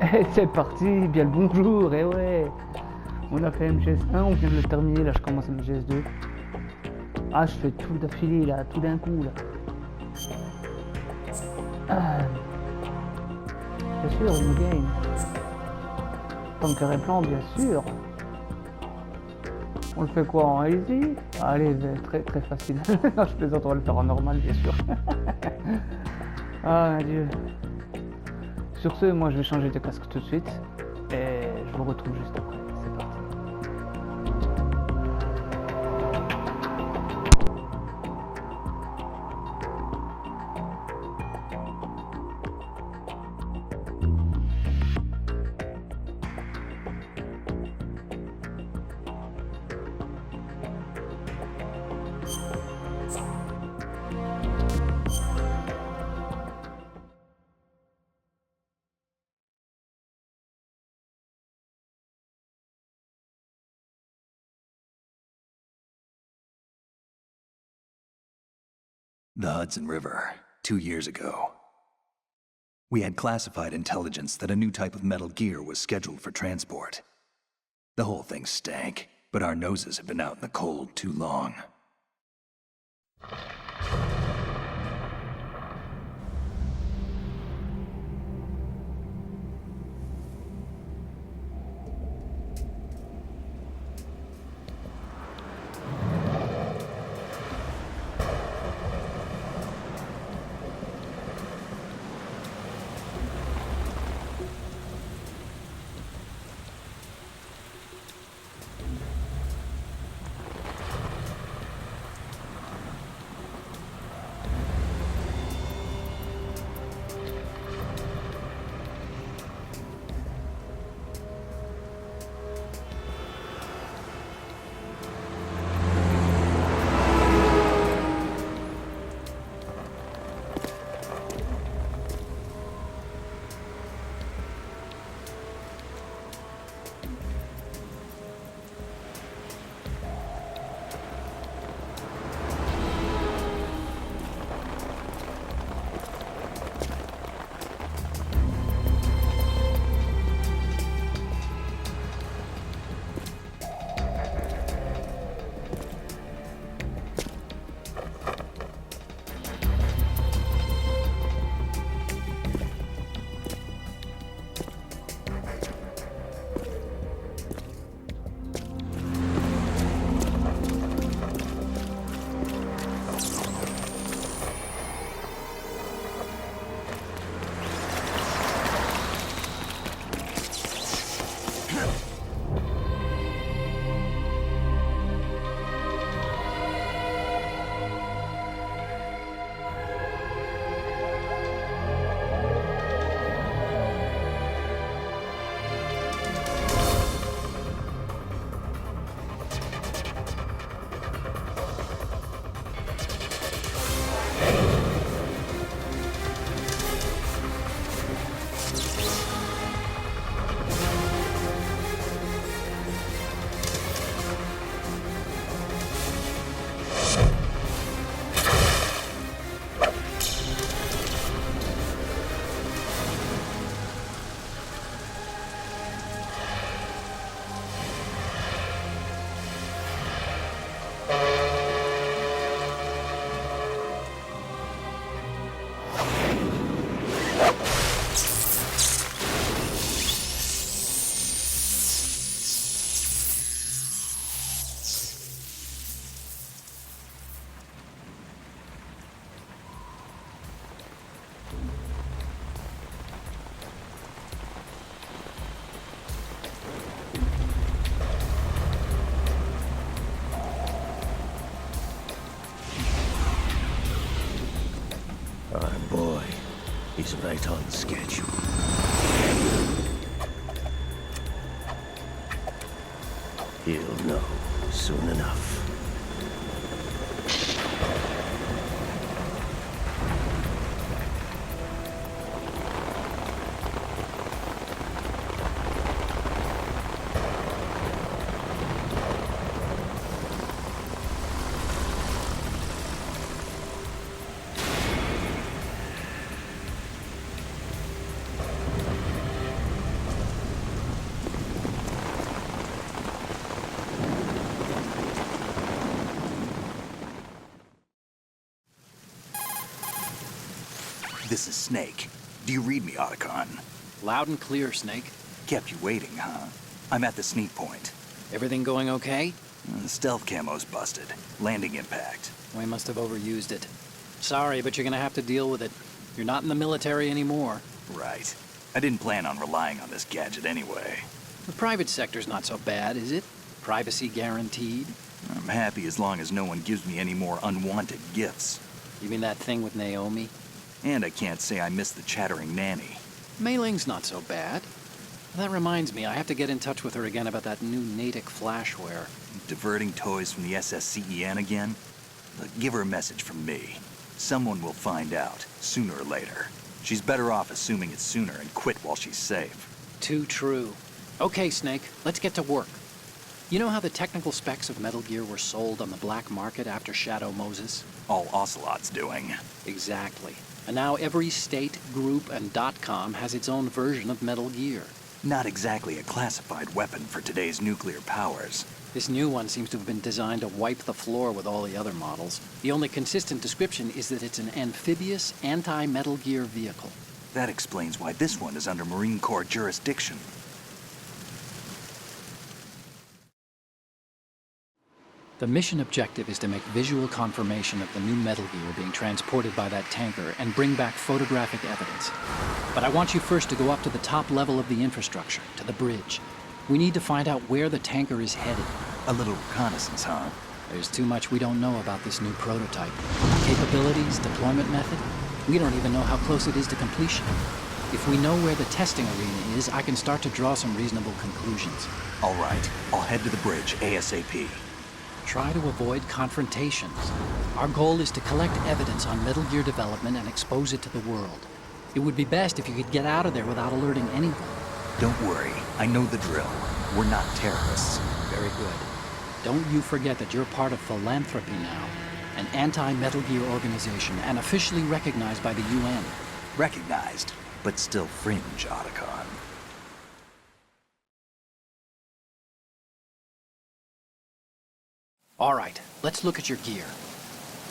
Et c'est parti, bien le bonjour, et ouais. On a fait MGS1, on vient de le terminer, là je commence MGS2. Ah, je fais tout d'affilée là, tout d'un coup là. Ah, bien sûr, une game. Tanker et plan, bien sûr. On le fait quoi en easy? Allez, très très facile. Non, je plaisante, on va le faire en normal, bien sûr. Ah, mon Dieu. Sur ce, moi je vais changer de casque tout de suite. Et je vous retrouve juste après. C'est parti. The Hudson River, 2 years ago. We had classified intelligence that a new type of metal gear was scheduled for transport. The whole thing stank, but our noses had been out in the cold too long. Our boy, he's right on schedule. He'll know soon enough. This is Snake. Do you read me, Otacon? Loud and clear, Snake. Kept you waiting, huh? I'm at the sneak point. Everything going okay? The stealth camo's busted. Landing impact. We must have overused it. Sorry, but you're gonna have to deal with it. You're not in the military anymore. Right. I didn't plan on relying on this gadget anyway. The private sector's not so bad, is it? Privacy guaranteed? I'm happy as long as no one gives me any more unwanted gifts. You mean that thing with Naomi? And I can't say I miss the chattering nanny. Mei Ling's not so bad. That reminds me, I have to get in touch with her again about that new Natick flashware. Diverting toys from the SSCEN again? Look, give her a message from me. Someone will find out, sooner or later. She's better off assuming it's sooner and quit while she's safe. Too true. Okay, Snake, let's get to work. You know how the technical specs of Metal Gear were sold on the black market after Shadow Moses? All Ocelot's doing. Exactly. And now every state, group, and .com has its own version of Metal Gear. Not exactly a classified weapon for today's nuclear powers. This new one seems to have been designed to wipe the floor with all the other models. The only consistent description is that it's an amphibious, anti-Metal Gear vehicle. That explains why this one is under Marine Corps jurisdiction. The mission objective is to make visual confirmation of the new Metal Gear being transported by that tanker and bring back photographic evidence. But I want you first to go up to the top level of the infrastructure, to the bridge. We need to find out where the tanker is headed. A little reconnaissance, huh? There's too much we don't know about this new prototype. Capabilities, deployment method. We don't even know how close it is to completion. If we know where the testing arena is, I can start to draw some reasonable conclusions. All right, I'll head to the bridge ASAP. Try to avoid confrontations. Our goal is to collect evidence on Metal Gear development and expose it to the world. It would be best if you could get out of there without alerting anyone. Don't worry, I know the drill. We're not terrorists. Very good. Don't you forget that you're part of Philanthropy now, an anti-Metal Gear organization and officially recognized by the UN. Recognized, but still fringe, Otacon. All right, let's look at your gear.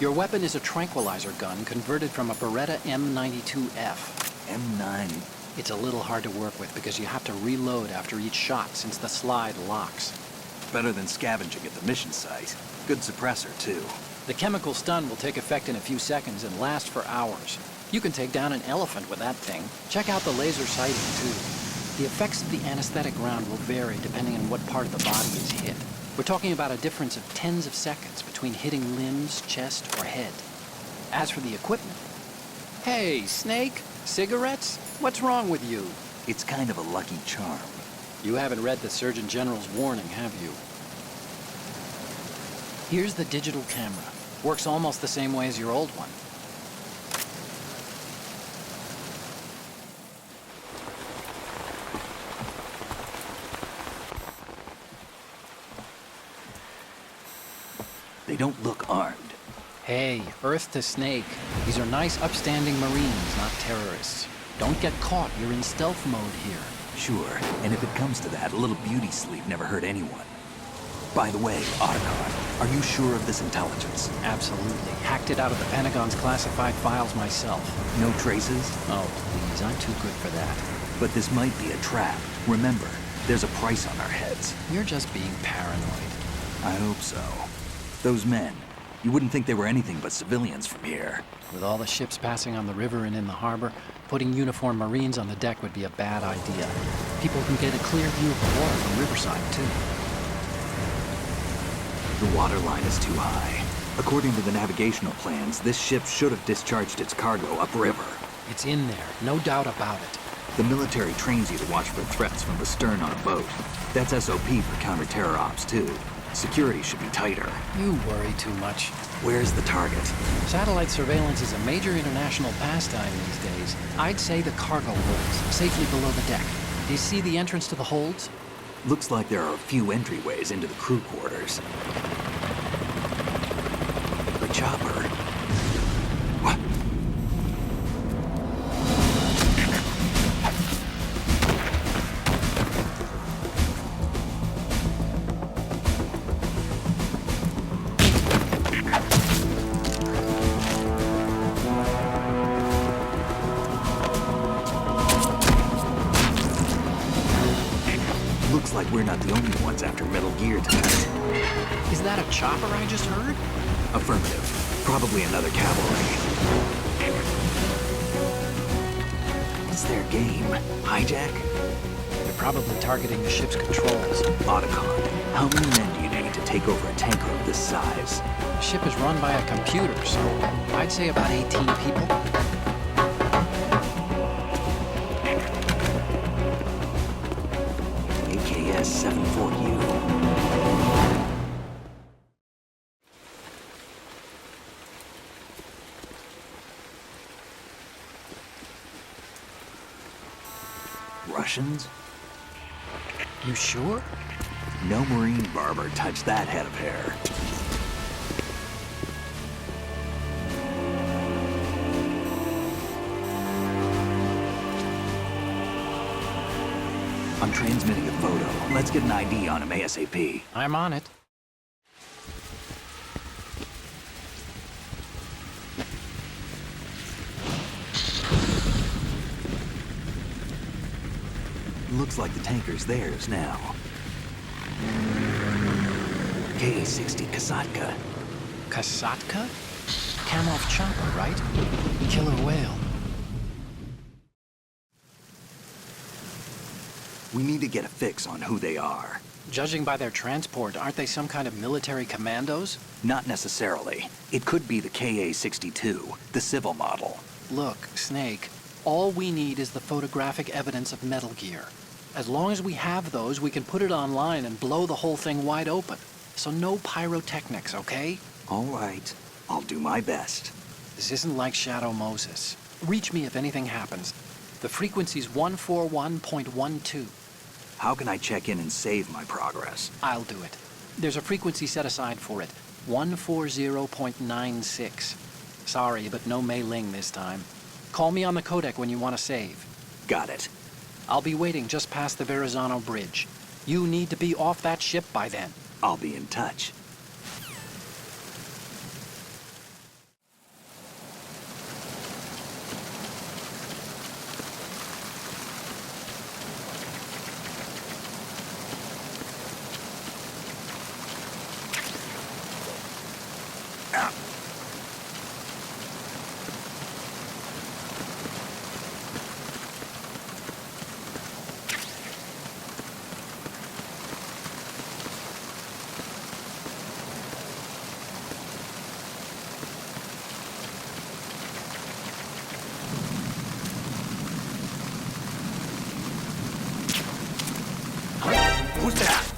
Your weapon is a tranquilizer gun converted from a Beretta M92F. M9. It's a little hard to work with because you have to reload after each shot since the slide locks. Better than scavenging at the mission site. Good suppressor, too. The chemical stun will take effect in a few seconds and last for hours. You can take down an elephant with that thing. Check out the laser sighting, too. The effects of the anesthetic round will vary depending on what part of the body is hit. We're talking about a difference of tens of seconds between hitting limbs, chest, or head. As for the equipment... Hey, Snake! Cigarettes? What's wrong with you? It's kind of a lucky charm. You haven't read the Surgeon General's warning, have you? Here's the digital camera. Works almost the same way as your old one. They don't look armed. Hey, Earth to Snake. These are nice, upstanding Marines, not terrorists. Don't get caught. You're in stealth mode here. Sure, and if it comes to that, a little beauty sleep never hurt anyone. By the way, Otacon, are you sure of this intelligence? Absolutely. Hacked it out of the Pentagon's classified files myself. No traces? Oh, please, I'm too good for that. But this might be a trap. Remember, there's a price on our heads. You're just being paranoid. I hope so. Those men, you wouldn't think they were anything but civilians from here. With all the ships passing on the river and in the harbor, putting uniformed Marines on the deck would be a bad idea. People can get a clear view of the water from Riverside, too. The water line is too high. According to the navigational plans, this ship should have discharged its cargo upriver. It's in there, no doubt about it. The military trains you to watch for threats from the stern on a boat. That's SOP for counter-terror ops, too. Security should be tighter. You worry too much. Where's the target? Satellite surveillance is a major international pastime these days. I'd say the cargo holds, safely below the deck. Do you see the entrance to the holds? Looks like there are a few entryways into the crew quarters. The chopper. What? Looks like we're not the only ones after Metal Gear tonight. Is that a chopper I just heard? Affirmative. Probably another cavalry. What's their game? Hijack? They're probably targeting the ship's controls. Otacon, how many men do you need to take over a tanker of this size? The ship is run by a computer, so I'd say about 18 people. AKS 74U. Russians? You sure? No Marine barber touched that head of hair. I'm transmitting a photo. Let's get an ID on him ASAP. I'm on it. Looks like the tanker's theirs now. K-60 Kasatka. Kasatka? Kamov chopper, right? Killer whale. We need to get a fix on who they are. Judging by their transport, aren't they some kind of military commandos? Not necessarily. It could be the KA-62, the civil model. Look, Snake, all we need is the photographic evidence of Metal Gear. As long as we have those, we can put it online and blow the whole thing wide open. So no pyrotechnics, okay? All right. I'll do my best. This isn't like Shadow Moses. Reach me if anything happens. The frequency's 141.12. How can I check in and save my progress? I'll do it. There's a frequency set aside for it. 140.96. Sorry, but no Mei Ling this time. Call me on the codec when you want to save. Got it. I'll be waiting just past the Verrazano Bridge. You need to be off that ship by then. I'll be in touch. Who's that?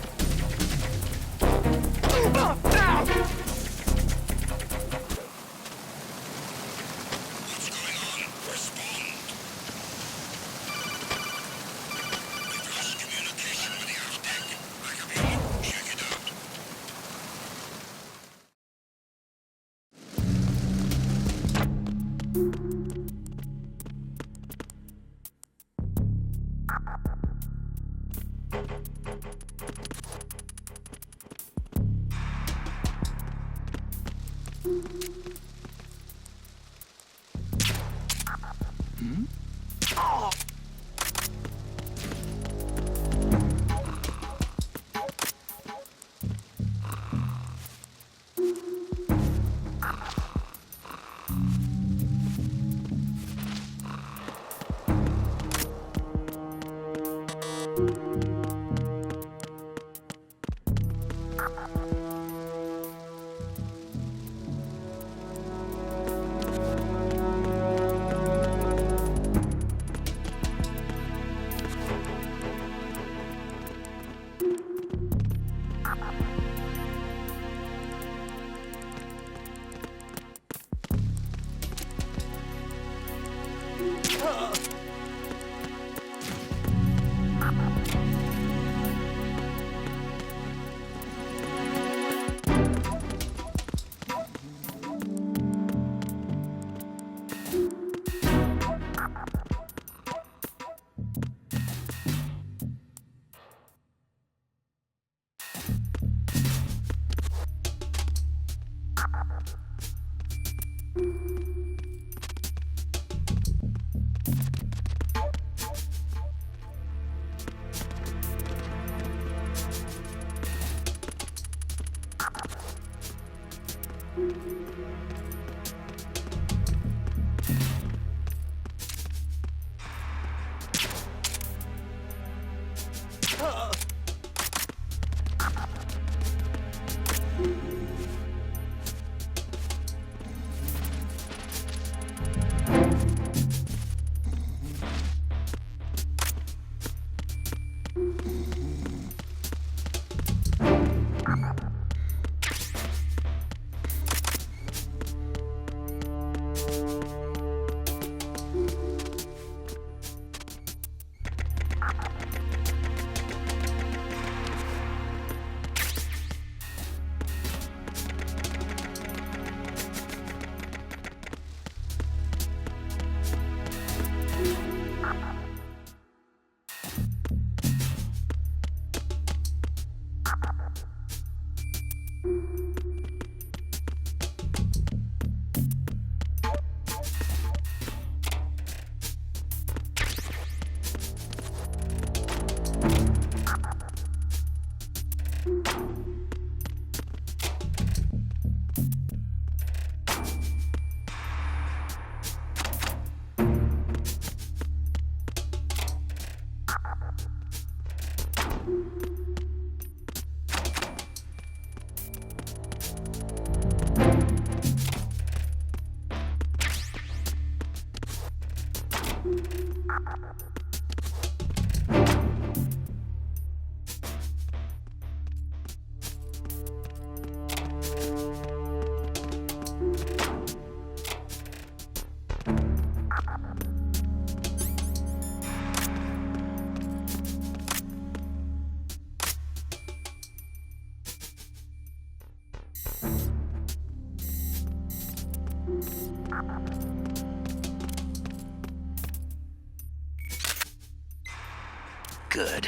Good.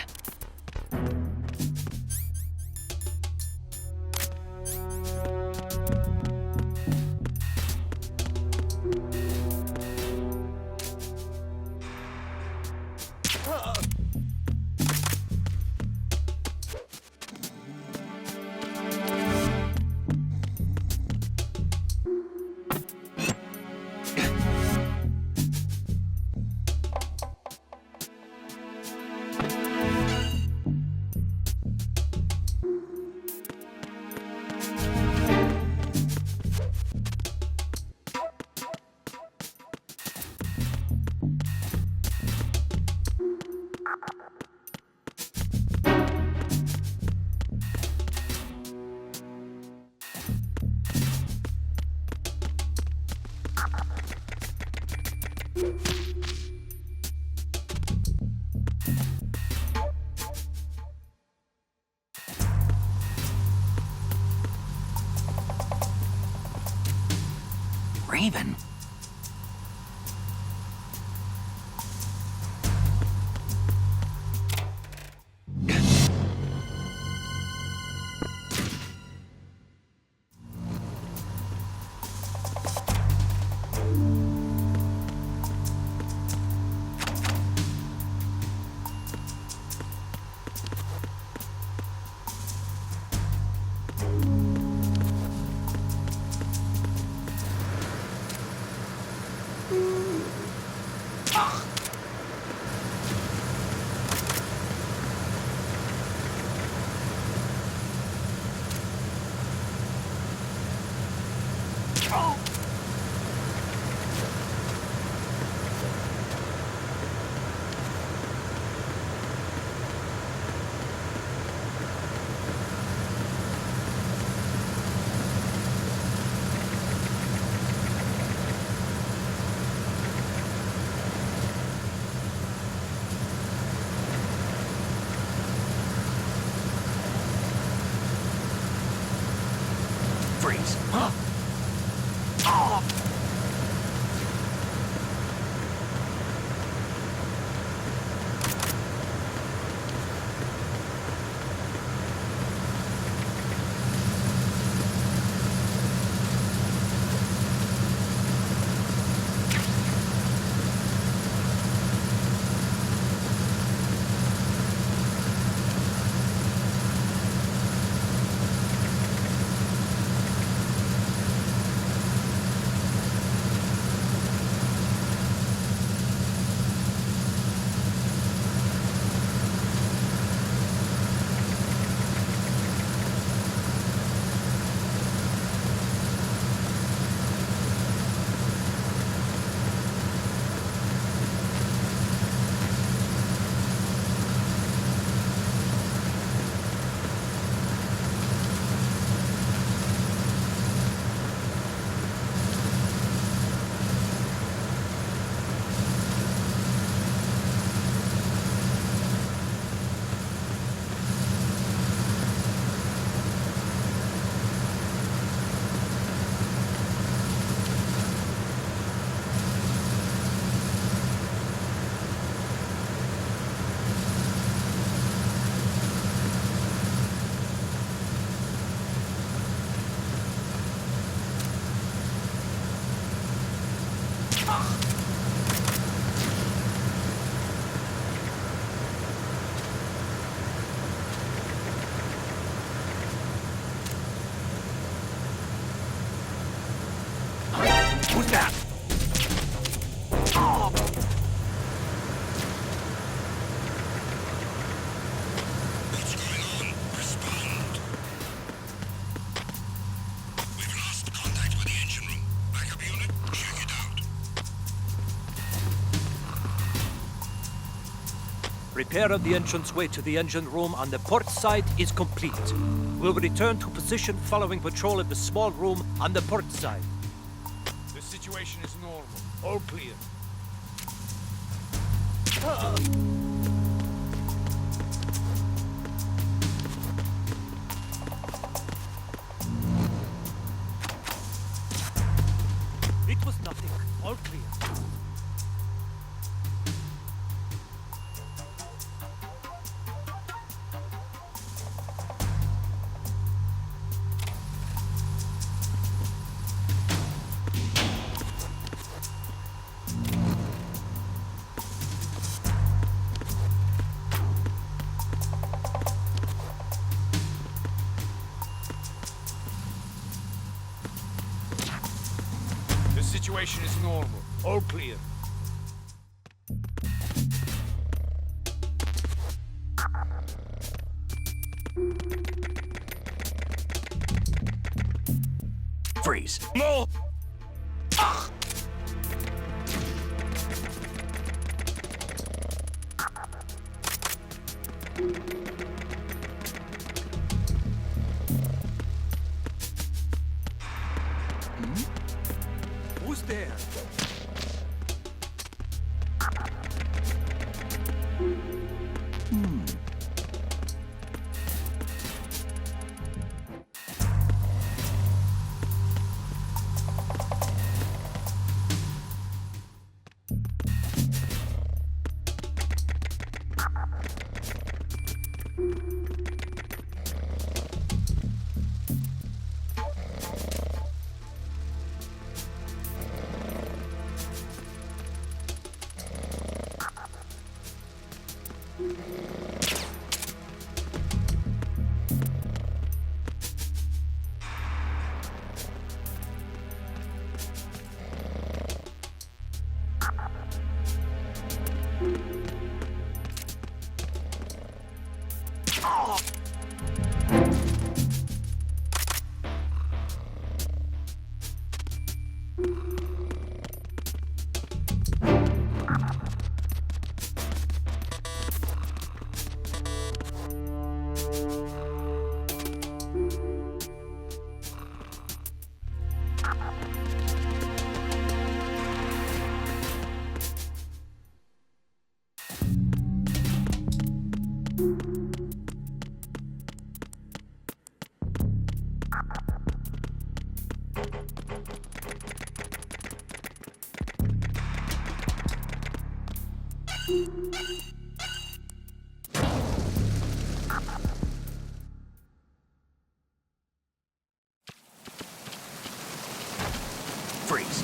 Raven? Freeze. Huh? Repair of the entranceway to the engine room on the port side is complete. We'll return to position following patrol of the small room on the port side. The situation is normal. All clear. It was nothing. All clear. The situation is normal. All clear. Freeze. No! Who's there? Freeze.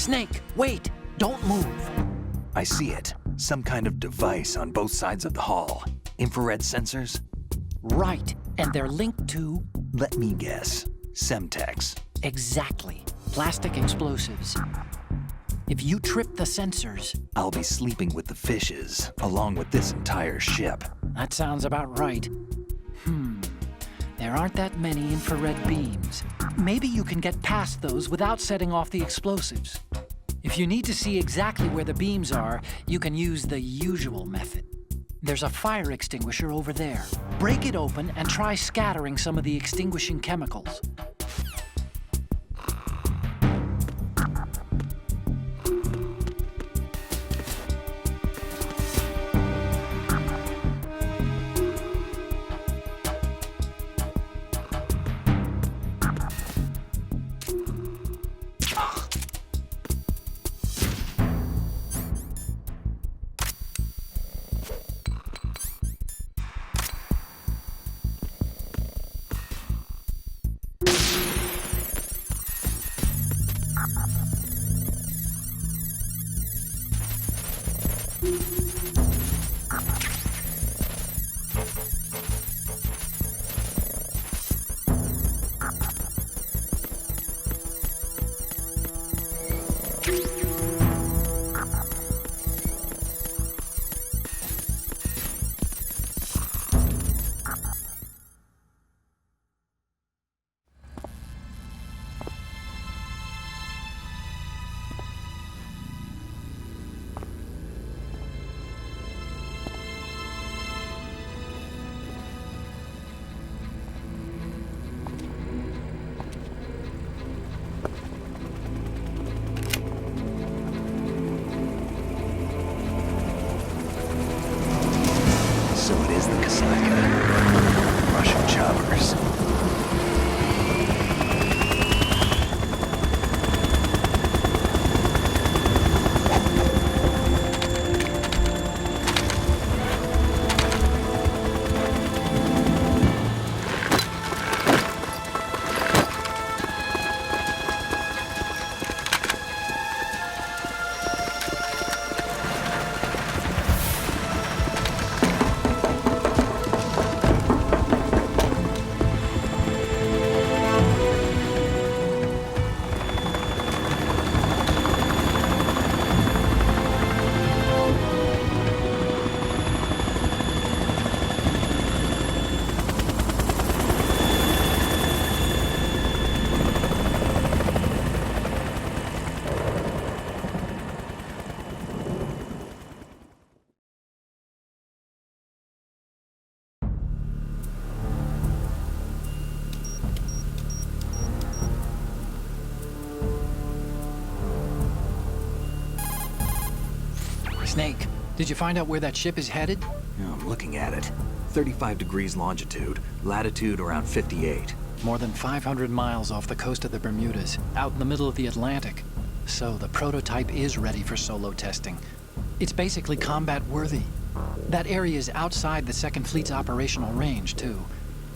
Snake, wait! Don't move! I see it. Some kind of device on both sides of the hall. Infrared sensors? Right, and they're linked to... Let me guess. Semtex. Exactly. Plastic explosives. If you trip the sensors... I'll be sleeping with the fishes, along with this entire ship. That sounds about right. There aren't that many infrared beams. Maybe you can get past those without setting off the explosives. If you need to see exactly where the beams are, you can use the usual method. There's a fire extinguisher over there. Break it open and try scattering some of the extinguishing chemicals. Snake, did you find out where that ship is headed? Yeah, I'm looking at it. 35 degrees longitude, latitude around 58. More than 500 miles off the coast of the Bermudas, out in the middle of the Atlantic. So the prototype is ready for solo testing. It's basically combat-worthy. That area is outside the Second Fleet's operational range, too.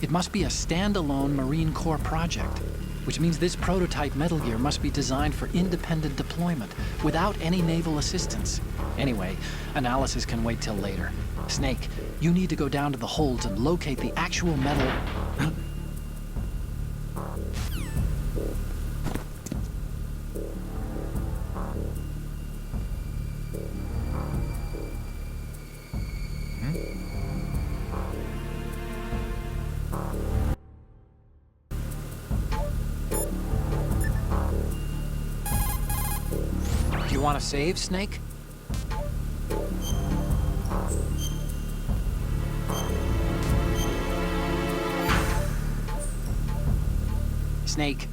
It must be a standalone Marine Corps project, which means this prototype Metal Gear must be designed for independent deployment, without any naval assistance. Anyway, analysis can wait till later. Snake, you need to go down to the holds and locate the actual metal... Do you want to save, Snake? Snake,